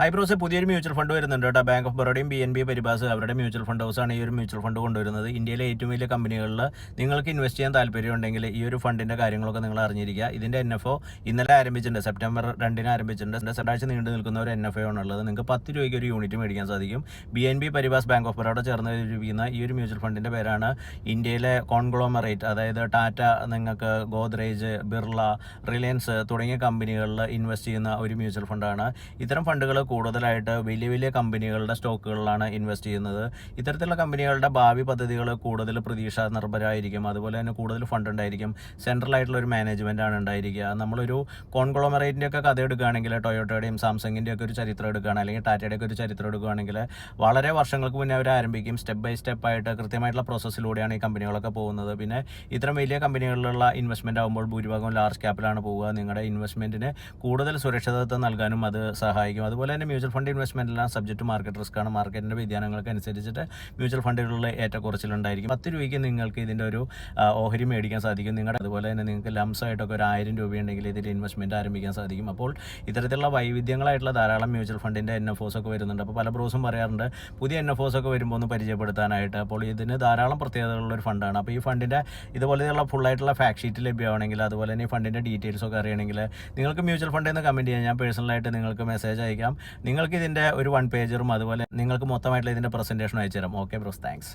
Hi bros, പുതിയൊരു mutual fund വരുന്നുണ്ട് കേട്ടോ. ബാങ്ക് ഓഫ് ബറോഡയും BNB പരിബാസ് അവരുടെ മ്യൂച്വൽ ഫണ്ട് ഹൗസാണ് ഈ ഒരു മ്യൂച്വൽ ഫണ്ട് കൊണ്ടുവരുന്നത്. ഇന്ത്യയിലെ ഏറ്റവും വലിയ കമ്പനികളിൽ നിങ്ങൾക്ക് ഇൻവെസ്റ്റ് ചെയ്യാൻ താല്പര്യമുണ്ടെങ്കിൽ ഈ ഒരു ഫണ്ടിൻ്റെ കാര്യങ്ങളൊക്കെ നിങ്ങൾ അറിഞ്ഞിരിക്കുക. ഇതിൻ്റെ NFO ഇന്നലെ ആരംഭിച്ചിട്ടുണ്ട്, സെപ്റ്റംബർ 2 ആരംഭിച്ചിട്ടുണ്ട്. രണ്ടാഴ്ച നീണ്ടു നിൽക്കുന്ന ഒരു NFO ആണുള്ളത്. നിങ്ങൾക്ക് 10 രൂപയ്ക്ക് ഒരു യൂണിറ്റ് മേടിക്കാൻ സാധിക്കും. BNB പരിബാസ് ബാങ്ക് ഓഫ് ബറോഡ ചേർന്ന് രൂപീകരിക്കുന്ന ഈ ഒരു മ്യൂച്വൽ ഫണ്ടിൻ്റെ പേരാണ് ഇന്ത്യയിലെ കോൺഗ്ലോമറേറ്റ്. അതായത് ടാറ്റ, നിങ്ങൾക്ക് ഗോദ്രേജ്, ബിർള, റിലയൻസ് തുടങ്ങിയ കമ്പനികളിൽ ഇൻവെസ്റ്റ് ചെയ്യുന്ന ഒരു മ്യൂച്വൽ ഫണ്ടാണ്. ഇത്തരം ഫണ്ടുകൾ കൂടുതലായിട്ട് വലിയ വലിയ കമ്പനികളുടെ സ്റ്റോക്കുകളിലാണ് ഇൻവെസ്റ്റ് ചെയ്യുന്നത്. ഇത്തരത്തിലുള്ള കമ്പനികളുടെ ഭാവി പദ്ധതികൾ കൂടുതൽ പ്രതീക്ഷ നിർഭരമായിരിക്കും. അതുപോലെ തന്നെ കൂടുതൽ ഫണ്ട് ഉണ്ടായിരിക്കും. സെൻട്രൽ ആയിട്ടുള്ള ഒരു മാനേജ്മെൻ്റ് ആണ് ഉണ്ടായിരിക്കുക. നമ്മളൊരു കോൺഗ്ലോമറേറ്റിൻ്റെ ഒക്കെ കഥ എടുക്കുകയാണെങ്കിൽ, ടൊയോട്ടയുടെയും സാംസങ്ങിൻ്റെ ഒക്കെ ഒരു ചരിത്രം എടുക്കുകയാണ്, അല്ലെങ്കിൽ ടാറ്റയുടെ ഒക്കെ ഒരു ചരിത്രം എടുക്കുകയാണെങ്കിൽ വളരെ വർഷങ്ങൾക്ക് മുന്നേ അവർ ആരംഭിക്കും. സ്റ്റെപ്പ് ബൈ സ്റ്റെപ്പ് ആയിട്ട് കൃത്യമായിട്ടുള്ള പ്രോസസ്സിലൂടെയാണ് ഈ കമ്പനികളൊക്കെ പോകുന്നത്. പിന്നെ ഇത്തരം വലിയ കമ്പനികളിലുള്ള ഇൻവെസ്റ്റ്മെൻറ്റ് ആകുമ്പോൾ ഭൂരിഭാഗം ലാർജ് ക്യാപ്പിലാണ് പോവുക. നിങ്ങളുടെ ഇൻവെസ്റ്റ്മെൻറ്റിന് കൂടുതൽ സുരക്ഷിതത്വം നൽകാനും അത് സഹായിക്കും. അതുപോലെ തന്നെ മ്യൂച്വൽ ഫണ്ട് ഇൻവെസ്റ്റ്മെൻറ്റെല്ലാം സബ്ജക്റ്റ് മാർക്കറ്റ് റിസ്ക് ആണ്. മാർക്കറ്റിൻ്റെ വ്യതിയാനങ്ങൾക്ക് അനുസരിച്ചിട്ട് മ്യൂച്വൽ ഫണ്ടുകളിൽ ഏറ്റക്കുറച്ചിലുണ്ടായിരിക്കും. 10 രൂപയ്ക്ക് നിങ്ങൾക്ക് ഇതിൻ്റെ ഒരു ഓഹരി മേടിക്കാൻ സാധിക്കും. അതുപോലെ തന്നെ നിങ്ങൾക്ക് ലംസായിട്ടൊക്കെ ഒരു 1000 രൂപയുണ്ടെങ്കിൽ ഇതിൽ ഇൻവെസ്റ്റ്മെൻറ്റ് ആരംഭിക്കാൻ സാധിക്കും. അപ്പോൾ ഇത്തരത്തിലുള്ള വൈവിധ്യങ്ങളായിട്ടുള്ള ധാരാളം മ്യൂച്വൽ ഫണ്ടിൻ്റെ NFOs ഒക്കെ വരുന്നുണ്ട്. അപ്പോൾ പല ബ്രോസും പറയാറുണ്ട് പുതിയ NFOs ഒക്കെ വരുമ്പോൾ ഒന്ന് പരിചയപ്പെടുത്താനായിട്ട്. അപ്പോൾ ഇതിന് ധാരാളം പ്രത്യേകതകളുള്ള ഒരു ഫണ്ടാണ്. അപ്പോൾ ഈ ഫണ്ടിൻ്റെ ഇതുപോലെയുള്ള ഫുള്ളായിട്ടുള്ള ഫാക്ട് ഷീറ്റ് ലഭ്യമാണെങ്കിൽ, അതുപോലെ തന്നെ ഈ ഫണ്ടിൻ്റെ ഡീറ്റെയിൽസ് ഒക്കെ അറിയണമെങ്കിൽ നിങ്ങൾക്ക് മ്യൂച്വൽ ഫണ്ട് എന്ന് കമൻറ്റ് ചെയ്യാം. ഞാൻ പേഴ്സണലായിട്ട് നിങ്ങൾക്ക് മെസ്സേജ് അയക്കാം. നിങ്ങൾക്ക് ഇതിൻ്റെ ഒരു 1 പേജറും അതുപോലെ നിങ്ങൾക്ക് മൊത്തമായിട്ടുള്ള ഇതിൻ്റെ പ്രസൻറ്റേഷനും അയച്ചു തരാം. Okay bros, thanks.